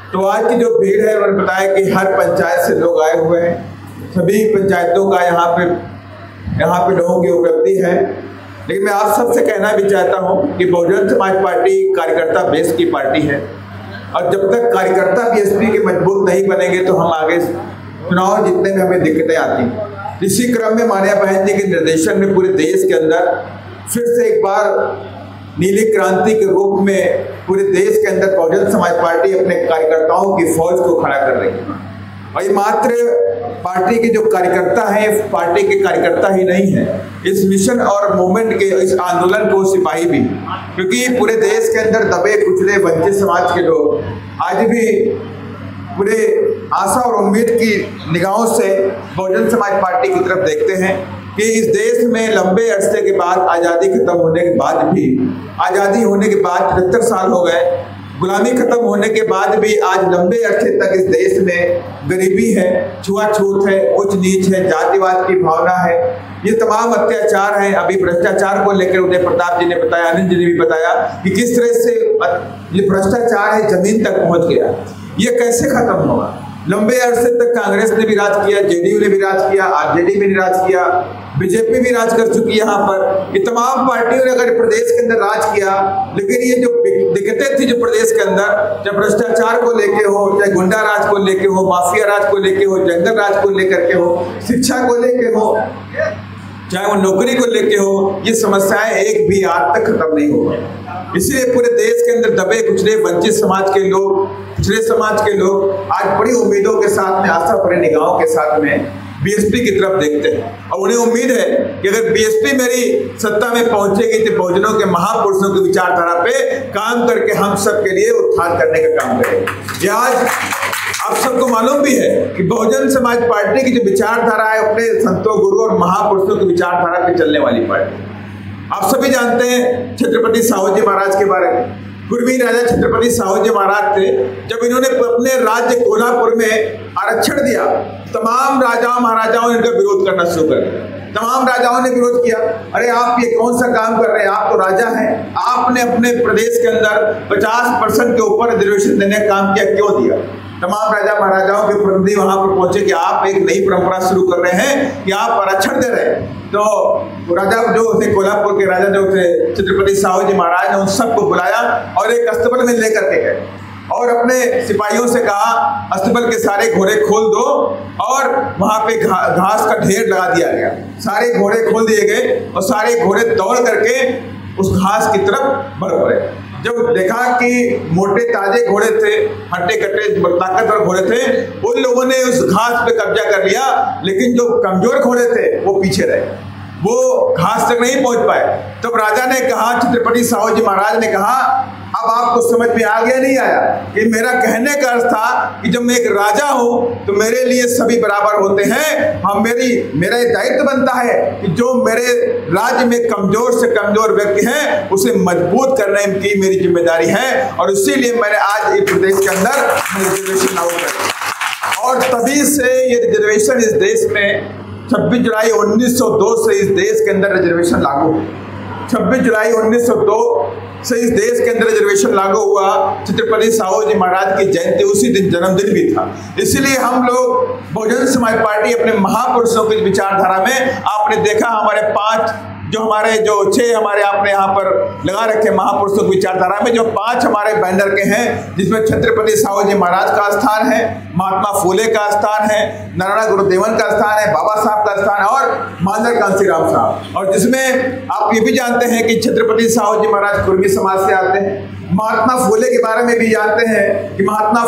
तो आज की जो भीड़ है उन्होंने बताया कि हर पंचायत से लोग आए हुए हैं, सभी पंचायतों का यहाँ पे लोगों की उपलब्धि है। लेकिन मैं आप सबसे कहना भी चाहता हूँ कि बहुजन समाज पार्टी कार्यकर्ता बेस की पार्टी है और जब तक कार्यकर्ता बीएसपी के मजबूत नहीं बनेंगे तो हम आगे चुनाव जीतने में हमें दिक्कतें आती। इसी क्रम में माननीय बहन जी के निर्देशन में पूरे देश के अंदर फिर से एक बार नीली क्रांति के रूप में पूरे देश के अंदर बहुजन समाज पार्टी अपने कार्यकर्ताओं की फौज को खड़ा कर रही है। और ये मात्र पार्टी के जो कार्यकर्ता हैं, पार्टी के कार्यकर्ता ही नहीं है, इस मिशन और मूवमेंट के इस आंदोलन को सिपाही भी, क्योंकि पूरे देश के अंदर दबे कुचले वंचित समाज के लोग आज भी पूरे आशा और उम्मीद की निगाहों से बहुजन समाज पार्टी की तरफ देखते हैं कि इस देश में लंबे अरसे के बाद आज़ादी खत्म होने के बाद भी, आज़ादी होने के बाद 73 साल हो गए, गुलामी खत्म होने के बाद भी आज लंबे अरसे तक इस देश में गरीबी है, छुआछूत है, उच्च नीच है, जातिवाद की भावना है, ये तमाम अत्याचार हैं। अभी भ्रष्टाचार को लेकर उदय प्रताप जी ने बताया, आनंद जी ने भी बताया कि किस तरह से ये भ्रष्टाचार है जमीन तक पहुंच गया। ये कैसे खत्म होगा? लंबे अरसे तक कांग्रेस ने भी राज किया, जेडीयू ने भी राज किया, आरजेडी ने भी राज किया, बीजेपी भी राज कर चुकी है। यहाँ पर ये तमाम पार्टियों ने अगर प्रदेश के अंदर राज किया, लेकिन ये जो दिक्कतें थी जो प्रदेश के अंदर, चाहे भ्रष्टाचार को लेके हो, चाहे गुंडा राज को लेके हो, माफिया राज को लेके हो, जंगल राज को लेकर के हो, शिक्षा को लेके हो, चाहे वो नौकरी को लेके हो, ये समस्याएं एक भी आज तक खत्म नहीं हो। इसलिए पूरे देश के अंदर दबे कुचले वंचित समाज के लोग, पिछड़े समाज के लोग आज बड़ी उम्मीदों के साथ में, आशा भरे निगाहों के साथ में बीएसपी की तरफ देखते हैं और उन्हें उम्मीद है कि अगर बीएसपी मेरी सत्ता में पहुंचेगी तो बहुजनों के महापुरुषों की विचारधारा पे काम करके हम सब के लिए उत्थान करने का काम करेंगे। ये आज आप सबको मालूम भी है कि बहुजन समाज पार्टी की जो विचारधारा है अपने संतों, गुरु और महापुरुषों की विचारधारा पे चलने वाली पार्टी। आप सभी जानते हैं छत्रपति साहू जी महाराज के बारे में। कुर्मी राजा छत्रपति साहू जी महाराज थे, जब इन्होंने अपने राज्य कोल्हापुर में आरक्षण दिया, तमाम राजाओं महाराजाओं ने इनका विरोध करना शुरू कर दिया। तमाम राजाओं ने विरोध किया, अरे आप ये कौन सा काम कर रहे हैं, आप तो राजा हैं, आपने अपने प्रदेश के अंदर 50% के ऊपर रिजर्वेशन देने का काम किया, क्यों दिया? तमाम राजा महाराजाओं के प्रतिनिधि वहां पर पहुंचे कि आप एक नई परंपरा शुरू कर रहे हैं कि आप आरक्षण दे रहे हैं। तो राजा जो थे, कोल्हापुर के राजा जो थे छत्रपति साहू जी महाराज ने उन सबको बुलाया और एक अस्तबल में लेकर के गए और अपने सिपाहियों से कहा अस्तबल के सारे घोड़े खोल दो, और वहां पे घास का ढेर लगा दिया गया। सारे घोड़े खोल दिए गए और सारे घोड़े दौड़ करके उस घास की तरफ बढ़ पड़े। जब देखा कि मोटे ताजे घोड़े थे, हट्टे कट्टे ताकतवर घोड़े थे, उन लोगों ने उस घास पे कब्जा कर लिया, लेकिन जो कमजोर घोड़े थे वो पीछे रहे, वो घास तक नहीं पहुंच पाए। तब राजा ने कहा, छत्रपति साहू जी महाराज ने कहा, अब आपको समझ में आ गया नहीं आया कि मेरा कहने का अर्थ था कि जब मैं एक राजा हूं तो मेरे लिए सभी बराबर होते हैं। हम मेरा दायित्व बनता है कि जो मेरे राज्य में कमजोर से कमजोर व्यक्ति हैं उसे मजबूत करने की मेरी जिम्मेदारी है, और इसीलिए मैंने आज इस प्रदेश के अंदर रिजर्वेशन लागू कर, और तभी से ये रिजर्वेशन इस देश में 26 जुलाई 1902 से इस देश के अंदर रिजर्वेशन लागू हुआ। 26 जुलाई 1902 से इस देश के अंदर रिजर्वेशन लागू हुआ। छत्रपति साहू जी महाराज की जयंती उसी दिन, जन्मदिन भी था। इसलिए हम लोग बहुजन समाज पार्टी अपने महापुरुषों की विचारधारा में, आपने देखा हमारे 6 हमारे आपने यहाँ पर लगा रखे महापुरुषों की विचारधारा में, जो 5 हमारे बैनर के हैं, जिसमें छत्रपति साहू जी महाराज का स्थान है, महात्मा फूले का स्थान है, नारायण गुरुदेवन का स्थान है, बाबा साहब का स्थान है और मांजर कांसीराम साहब, और जिसमें आप ये भी जानते हैं कि छत्रपति साहू जी महाराज कुर्मी समाज से आते हैं। महात्मा फूले के बारे में भी जानते हैं कि महात्मा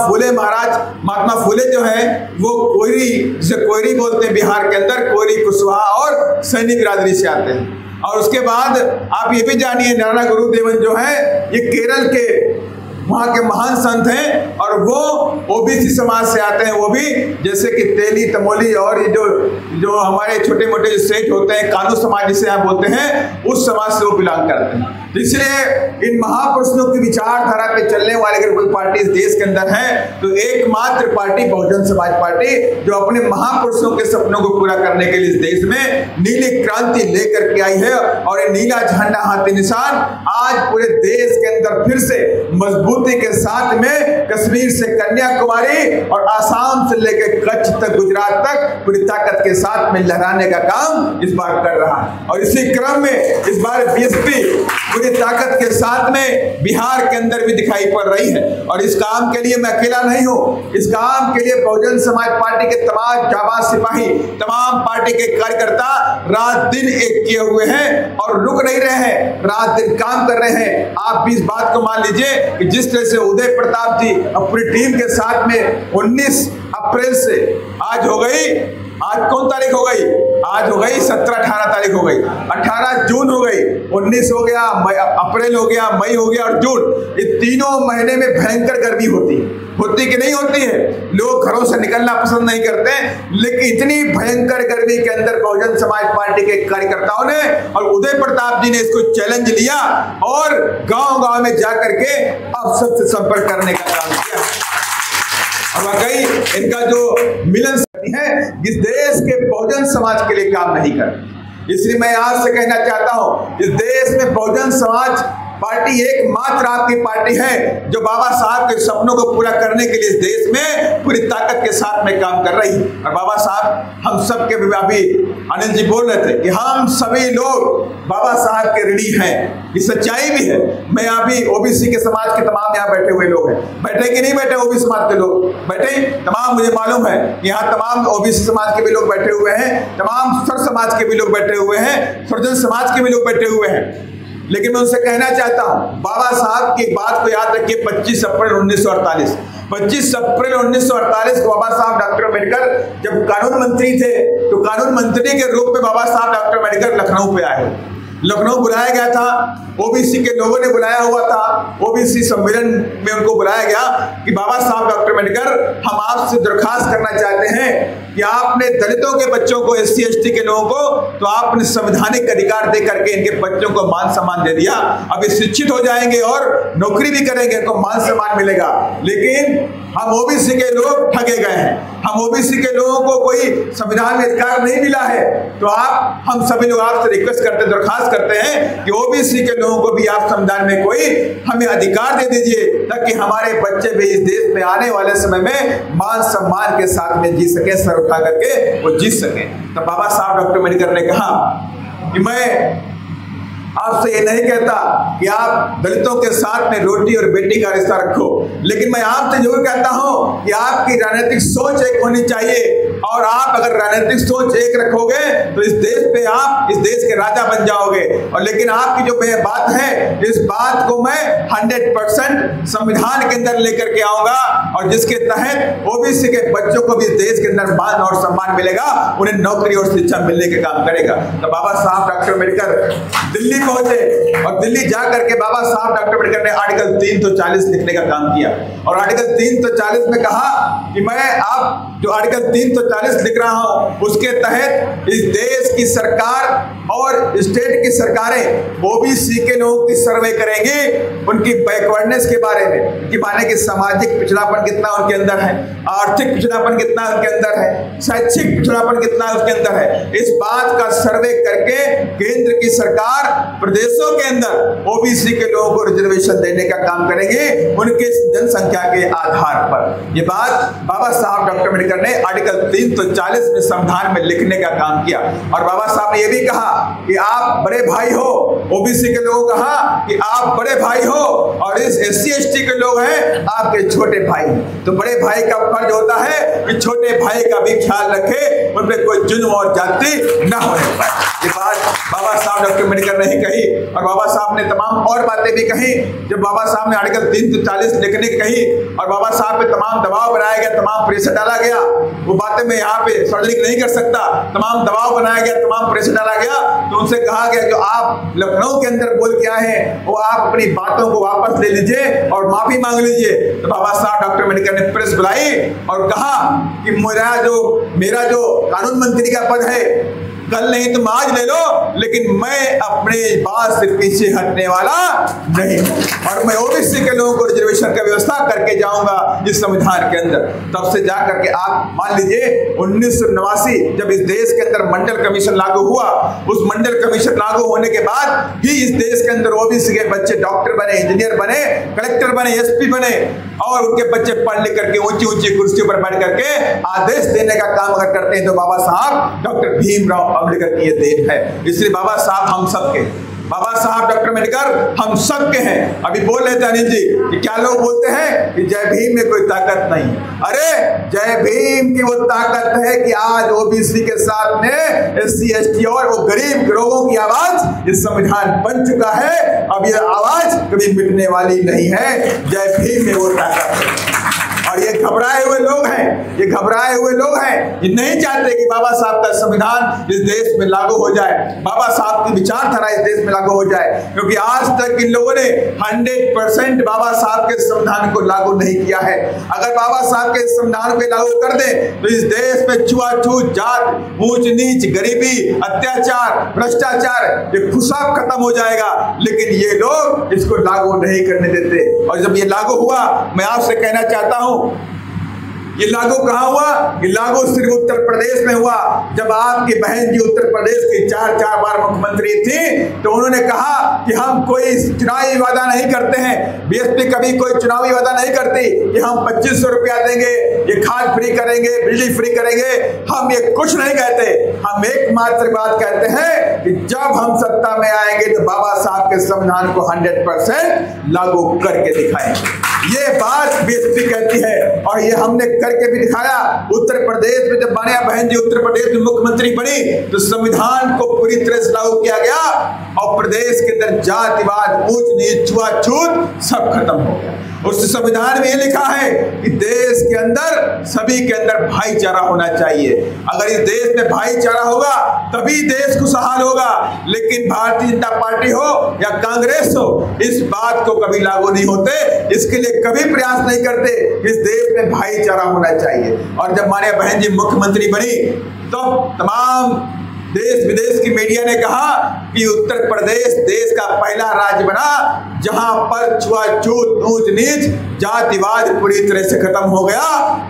फूले जो है वो कोयरी, जिसे कोयरी बोलते हैं बिहार के अंदर, कोयरी, कुशवाहा और सैनी बिरादरी से आते हैं। और उसके बाद आप ये भी जानिए, नारायण गुरुदेवन जो है ये केरल के वहाँ के महान संत हैं, और वो ओबीसी समाज से आते हैं, वो भी जैसे कि तेली, तमोली और ये जो हमारे छोटे मोटे जो सेठ होते हैं, कानू समाज जिसे आप बोलते हैं, उस समाज से वो बिलोंग करते हैं। तो इसलिए इन महापुरुषों की विचारधारा पे चलने वाले अगर कोई पार्टी इस देश के अंदर है तो एकमात्र पार्टी बहुजन समाज पार्टी, जो अपने महापुरुषों के सपनों को पूरा करने के लिए इस देश में नीली क्रांति लेकर के आई है। और ये नीला झंडा हाथी निशान आज आज पूरे देश के अंदर फिर से मजबूती के साथ में कश्मीर से कन्याकुमारी और आसाम से लेकर कच्छ तक, गुजरात तक पूरी ताकत के साथ में लहराने का काम इस बार कर रहा है। और इसी क्रम में इस बार बीएसपी पूरी ताकत के साथ में बिहार के अंदर भी दिखाई पड़ रही है। और इस काम के लिए मैं अकेला नहीं हूं, इस काम के लिए बहुजन समाज पार्टी के तमाम जाबाज सिपाही, तमाम पार्टी के कार्यकर्ता रात दिन एक किए हुए हैं और रुक नहीं रहे हैं, रात दिन काम कर रहे हैं। आप भी इस बात को मान लीजिए कि जिस तरह से उदय प्रताप जी और पूरी टीम के साथ में 19 अप्रैल से आज हो गई, आज कौन तारीख हो गई? आज हो गई 17-18 तारीख हो गई, 18 जून हो गई, 19 हो गया, अप्रैल हो गया, मई हो गया और जून। ये तीनों महीने में भयंकर गर्मी होती कि नहीं होती है? लोग घरों से निकलना पसंद नहीं करते, लेकिन इतनी भयंकर गर्मी के अंदर बहुजन समाज पार्टी के कार्यकर्ताओं ने और उदय प्रताप जी ने इसको चैलेंज लिया और गांव-गांव में जाकर के अब सबसे संपर्क करने का काम किया। और वाकई इनका जो मिलन है इस देश के बहुजन समाज के लिए काम नहीं करती। इसलिए मैं आज से कहना चाहता हूं, इस देश में बहुजन समाज पार्टी एकमात्र आपकी पार्टी है जो बाबा साहब के सपनों को पूरा करने के लिए इस देश में पूरी ताकत के साथ में काम कर रही है। और बाबा साहब हम सब के अभी अनिल जी बोल रहे थे कि हम सभी लोग बाबा साहब के ऋणी हैं, ये सच्चाई भी है। मैं यहाँ भी ओबीसी के समाज के तमाम यहाँ बैठे हुए लोग हैं, बैठे कि नहीं बैठे ओबीसी समाज के लोग? बैठे तमाम, मुझे मालूम है यहाँ तमाम ओबीसी समाज के भी लोग बैठे हुए हैं, तमाम सर समाज के भी लोग बैठे हुए हैं, सर्जन समाज के भी लोग बैठे हुए हैं। लेकिन मैं उनसे कहना चाहता हूं, बाबा साहब की बात को याद रखिए। 25 अप्रैल 1948 को बाबा साहब डॉक्टर अम्बेडकर जब कानून मंत्री थे तो कानून मंत्री के रूप में बाबा साहब डॉक्टर अम्बेडकर लखनऊ पे आए। लखनऊ बुलाया गया था, ओबीसी के लोगों ने बुलाया हुआ था, ओबीसी सम्मेलन में उनको बुलाया गया कि बाबा साहब डॉक्टर अम्बेडकर हम आपसे दरखास्त करना चाहते हैं कि आपने दलितों के बच्चों को, SC ST के लोगों को तो आपने संवैधानिक अधिकार दे करके इनके बच्चों को मान सम्मान दे दिया। अब ये शिक्षित हो जाएंगे और नौकरी भी करेंगे, इनको मान सम्मान मिलेगा। लेकिन हम ओबीसी के लोग ठगे गए हैं, हम ओबीसी के लोगों को कोई संविधान में अधिकार नहीं मिला है। तो आप, हम सभी लोग आपसे रिक्वेस्ट करते, दरखास्त करते हैं कि ओबीसी के लोगों को भी आप संविधान में कोई हमें अधिकार दे दीजिए ताकि हमारे बच्चे भी इस देश में आने वाले समय में मान सम्मान के साथ में जी सके, सर उठा करके वो जी सके। तो बाबा साहब डॉक्टर अम्बेडकर ने कहा कि मैं आपसे ये नहीं कहता कि आप दलितों के साथ में रोटी और बेटी का रिश्ता रखो, लेकिन मैं आपसे जरूर कहता हूं कि आपकी राजनीतिक सोच एक होनी चाहिए। और आप अगर राजनीतिक सोच एक रखोगे तो इस देश पे आप इस देश के राजा बन जाओगे। और लेकिन आपकी जो बात है, इस बात को मैं 100% संविधान के अंदर लेकर के आऊंगा और जिसके तहत ओबीसी के बच्चों को भी इस देश के अंदर मान और सम्मान मिलेगा, उन्हें नौकरी और शिक्षा मिलने के काम करेगा। तो बाबा साहब डॉक्टर अम्बेडकर दिल्ली पहुंचे और दिल्ली जाकर के बाबा साहब डॉक्टर अम्बेडकर ने आर्टिकल 340 लिखने का काम किया। और आर्टिकल 340 में कहा कि मैं आप जो आर्टिकल 340 लिख रहा हूं उसके तहत इस देश की सरकार और स्टेट की सरकारें ओबीसी के लोगों की सर्वे करेंगी, उनकी बैकवर्डनेस के बारे में, कि माने कि सामाजिक पिछड़ापन कितना उनके अंदर है, आर्थिक पिछड़ापन कितना उनके अंदर है, शैक्षिक पिछड़ापन कितना उसके अंदर है। इस बात का सर्वे करके केंद्र की सरकार प्रदेशों के अंदर ओबीसी के लोगों को रिजर्वेशन देने का काम करेंगे उनके जनसंख्या के आधार पर। ये बात बाबा साहब डॉक्टर अम्बेडकर ने आर्टिकल 340 में संविधान में लिखने का काम किया। और बाबा साहब ने यह भी कहा कि आप बड़े भाई हो, ओबीसी के लोगों कहा कि आप बड़े भाई हो और इस SC ST के लोग हैं आपके छोटे भाई। तो बड़े भाई का फर्ज होता है कि छोटे भाई का भी ख्याल रखे, उन पर कोई जुल्म और जाति न होने पाए। ये बात बाबा साहब डॉक्टर अम्बेडकर ने ही कही। और बाबा साहब ने तमाम और बातें भी कही। जब बाबा साहब ने आर्टिकल 340 लिखने की कही और बाबा साहब पे तमाम दबाव बनाया गया, तमाम प्रेशर डाला गया, वो बातें मैं यहाँ पे सर्जरी नहीं कर सकता, तमाम दबाव बनाया गया, तमाम प्रेशर डाला गया, तो उनसे कहा गया जो आप लखनऊ के अंदर बोल के आए हैं वो आप अपनी बातों को वापस ले लीजिए और माफी मांग लीजिए। तो बाबा साहब डॉक्टर अम्बेडकर ने प्रेस बुलाई और कहा कि मेरा जो कानून मंत्री का पद है कल नहीं तुम आज ले लो, लेकिन मैं अपने बात से पीछे हटने वाला नहीं हूं और मैं ओबीसी के लोगों को रिजर्वेशन का व्यवस्था करके जाऊंगा इस संविधान के अंदर। तब से जाकर के आप मान लीजिए 1989 जब इस देश के अंदर मंडल कमीशन लागू हुआ, उस मंडल कमीशन लागू होने के बाद ही इस देश के अंदर ओबीसी के बच्चे डॉक्टर बने, इंजीनियर बने, कलेक्टर बने, एसपी बने और उनके बच्चे पढ़ लिख करके ऊंची ऊंची कुर्सियों पर बैठ करके आदेश देने का काम अगर करते हैं तो बाबा साहब डॉक्टर भीमराव अम्बेडकर की ये देन है। इसलिए बाबा साहब हम सबके, बाबा साहब डॉक्टर अम्बेडकर हम सबके हैं। अभी बोल रहे थे अनिल जी कि क्या लोग बोलते हैं कि जय भीम में कोई ताकत नहीं। अरे जय भीम की वो ताकत है कि आज ओबीसी के साथ में एससी एसटी और वो गरीब लोगों की आवाज इस संविधान बन चुका है। अब ये आवाज कभी मिटने वाली नहीं है। जय भीम में वो ताकत है और ये घबराए हुए लोग हैं, ये घबराए हुए लोग हैं, ये नहीं चाहते कि बाबा साहब का संविधान इस देश में लागू हो जाए, बाबा साहब की विचारधारा इस देश में लागू हो जाए, क्योंकि आज तक इन लोगों ने 100% बाबा साहब के संविधान को लागू नहीं किया है। अगर बाबा साहब के संविधान को लागू कर दें तो इस देश में छुआछूत, जात, ऊंच नीच, गरीबी, अत्याचार, भ्रष्टाचार ये सब खत्म हो जाएगा। लेकिन ये लोग इसको लागू नहीं करने देते और जब ये लागू हुआ, मैं आपसे कहना चाहता हूं ये लागू कहां हुआ? ये लागू सिर्फ उत्तर प्रदेश में हुआ। जब आपकी बहन जी उत्तर प्रदेश की 4 बार मुख्यमंत्री थी तो उन्होंने कहा कि हम कोई चुनावी वादा नहीं करते हैं, बीएसपी कभी कोई चुनावी वादा नहीं करती कि हम 2500 रुपया देंगे, ये खाद फ्री करेंगे, बिजली फ्री करेंगे। हम ये कुछ नहीं कहते, हम एकमात्र बात कहते हैं कि जब हम सत्ता में आएंगे तो बाबा साहब के संविधान को 100% लागू करके दिखाएंगे। ये बात बीएसपी कहती है और ये हमने करके भी दिखाया। उत्तर प्रदेश में जब माननीय बहन जी उत्तर प्रदेश में मुख्यमंत्री बनी तो संविधान को पूरी तरह से लागू किया गया और प्रदेश के अंदर जातिवाद, ऊंच नीच, छुआछूत सब खत्म हो गया। उस संविधान में ये लिखा है कि देश के अंदर सभी के अंदर भाईचारा होना चाहिए। अगर इस देश में भाईचारा होगा तभी देश खुशहाल होगा। लेकिन भारतीय जनता पार्टी हो या कांग्रेस हो, इस बात को कभी लागू नहीं होते, इसके लिए कभी प्रयास नहीं करते। इस देश में भाईचारा होना चाहिए। और जब माननीय बहन जी मुख्यमंत्री बनी तो तमाम देश विदेश की मीडिया ने कहा कि उत्तर प्रदेश देश का पहला राज्य बना जहां पर छुआछूत, ऊंच नीच, जातिवाद पूरी तरह से खत्म हो गया।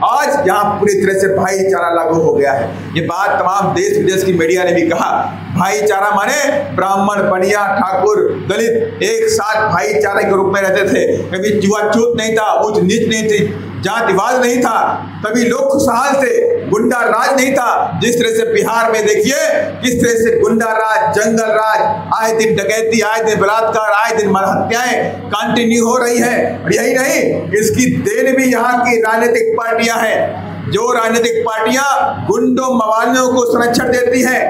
आज यहां पूरी तरह से भाईचारा लागू हो गया है। ये बात तमाम देश विदेश की मीडिया ने भी कहा। भाईचारा माने ब्राह्मण, बनिया, ठाकुर, दलित एक साथ भाईचारे के रूप में रहते थे। कभी छुआछूत नहीं था, ऊंच नीच नहीं थी, जातिवाद नहीं था, तभी लोग खुशहाल थे, गुंडा राज नहीं था। जिस तरह से बिहार में देखिए किस तरह से गुंडा राज, जंगल राज, आए दिन डकैती, आए दिन बलात्कार, आए दिन हत्याएं कंटिन्यू हो रही हैं। और यही नहीं, इसकी देन भी यहाँ की राजनीतिक पार्टियां हैं। जो राजनीतिक पार्टियां गुंडों मवालियों को संरक्षण देती हैं,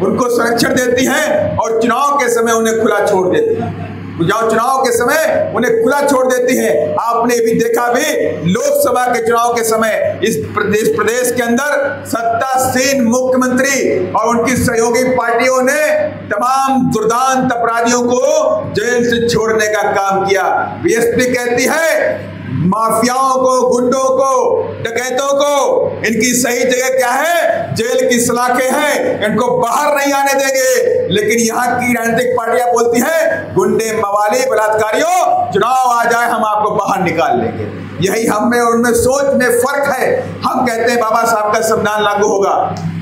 उनको संरक्षण देती हैं और चुनाव के समय उन्हें खुला छोड़ देती हैं। चुनाव के समय उन्हें खुला छोड़ देती है। आपने भी देखा भी लोकसभा के चुनाव के समय इस प्रदेश के अंदर सत्तासीन मुख्यमंत्री और उनकी सहयोगी पार्टियों ने तमाम दुर्दांत अपराधियों को जेल से छोड़ने का काम किया। बीएसपी कहती है माफियाओं को, गुंडों को, डकैतों को इनकी सही जगह क्या है? जेल की सलाखें हैं, इनको बाहर नहीं आने देंगे। लेकिन यहाँ की राजनीतिक पार्टियां बोलती हैं गुंडे, मवाली, बलात्कारियों, चुनाव आ जाए हम आपको बाहर निकाल लेंगे। यही हम में और उनमें सोच में फर्क है। हम कहते हैं बाबा साहब का संविधान लागू होगा,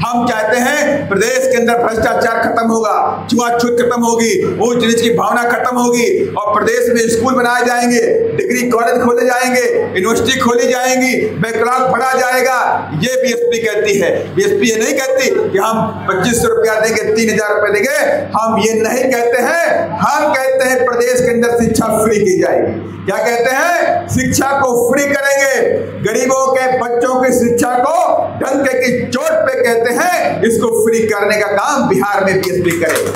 हम चाहते हैं प्रदेश के अंदर भ्रष्टाचार खत्म होगा, छुआछूत खत्म होगी, ऊंच नीच की भावना खत्म होगी और प्रदेश में स्कूल बनाए जाएंगे, डिग्री कॉलेज खोले जाएंगे, यूनिवर्सिटी खोली जाएंगी, बैकलॉग पढ़ा जाएगा। ये बीएसपी कहती है। बीएसपी ये नहीं कहती कि हम 2500 रुपया देंगे, 3000 रुपए देंगे। हम ये नहीं कहते हैं। हम कहते हैं प्रदेश के अंदर शिक्षा फ्री की जाएगी। क्या कहते हैं? शिक्षा को फ्री करेंगे। गरीबों के बच्चों की शिक्षा को डंके की चोट पे कहते हैं इसको फ्री करने का काम बिहार में बीएसपी करेगा।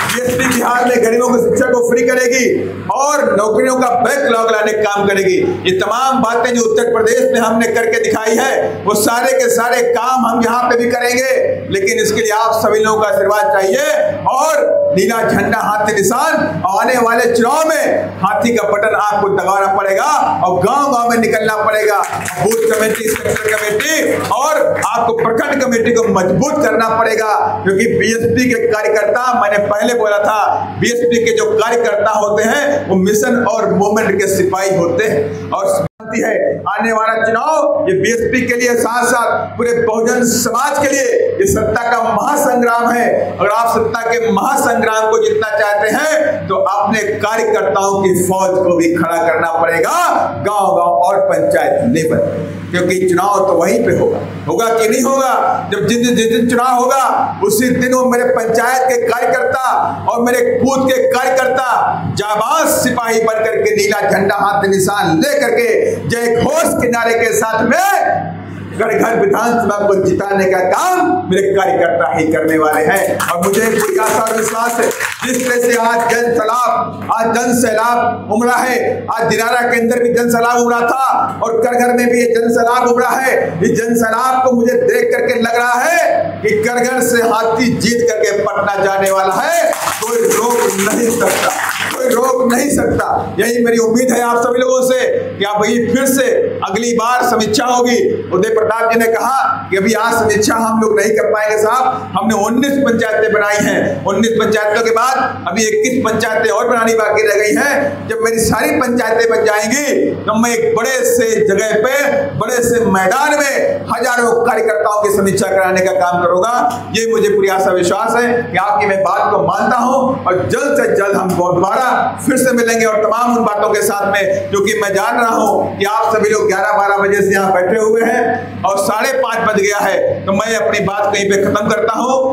बीएसपी बिहार में गरीबों की शिक्षा को फ्री करेगी और नौकरियों का बैकलॉग लाने का काम करेगी। ये तमाम बातें जो उत्तर प्रदेश में हमने करके दिखाई है वो सारे के सारे काम हम यहाँ पे भी करेंगे, लेकिन इसके लिए आप सभी लोगों का आशीर्वाद चाहिए और नीला झंडा हाथी निशान। आने वाले चुनाव में हाथी का बटन आपको दबाना पड़ेगा और गांव-गांव में निकलना पड़ेगा। बूथ कमेटी, सेक्टर कमेटी और आपको प्रखंड कमेटी को मजबूत करना पड़ेगा, क्योंकि बीएसपी के कार्यकर्ता, मैंने पहले बोला था, बीएसपी के जो कार्यकर्ता होते हैं वो मिशन और मूवमेंट के सिपाही होते हैं। और है आने वाला चुनाव ये बीएसपी के लिए साथ साथ पूरे बहुजन समाज के लिए ये सत्ता का महासंग्राम है। अगर आप सत्ता के महासंग्राम को जीतना चाहते हैं तो अपने कार्यकर्ताओं की फौज को भी खड़ा करना पड़ेगा गांव-गांव और पंचायत लेवल, क्योंकि चुनाव तो वहीं पे होगा कि नहीं होगा। जब जिस दिन चुनाव होगा उसी दिन वो मेरे पंचायत के कार्यकर्ता और मेरे बूथ के कार्यकर्ता जाबाज सिपाही बनकर के नीला झंडा हाथ निशान लेकर के जय घोष के नारे के साथ में घर घर विधानसभा को जिताने का काम मेरे कार्यकर्ता ही करने वाले हैं। और मुझे पूरी आशा और विश्वास है, जिस तरह से आज जन सैलाब उमड़ा है, आज दिनारा के अंदर भी जन सैलाब उमड़ा था और करघर में भी ये जन सैलाब उमड़ा है। इस जन सैलाब को मुझे देख करके लग रहा है कि करघर से हाथी जीत करके पटना जाने वाला है, कोई रोक नहीं सकता, कोई रोक नहीं सकता। यही मेरी उम्मीद है आप सभी लोगों से कि आप वही फिर से अगली बार समीक्षा होगी। उदय प्रताप जी ने कहा कि अभी आज समीक्षा हम लोग नहीं कर पाएंगे साहब, हमने 19 पंचायतें बनाई हैं। 19 पंचायतों के बाद अभी 21 पंचायतें और बनानी बाकी रह गई हैं। जब मेरी सारी पंचायतें बन जाएंगी तो मैं एक बड़े से जगह पे, बड़े से मैदान में हजारों कार्यकर्ताओं की समीक्षा कराने का काम करूंगा। ये मुझे पूरी आशा विश्वास है कि आपकी मैं बात को मानता हूं और जल्द से जल्द हम दोबारा फिर से मिलेंगे और तमाम उन बातों के साथ में, क्योंकि मैं जान रहा हूं कि आप सभी लोग 11-12 बजे से यहाँ बैठे हुए हैं और 5:30 बज गया है, तो मैं अपनी बात कहीं पे खत्म करता हूं।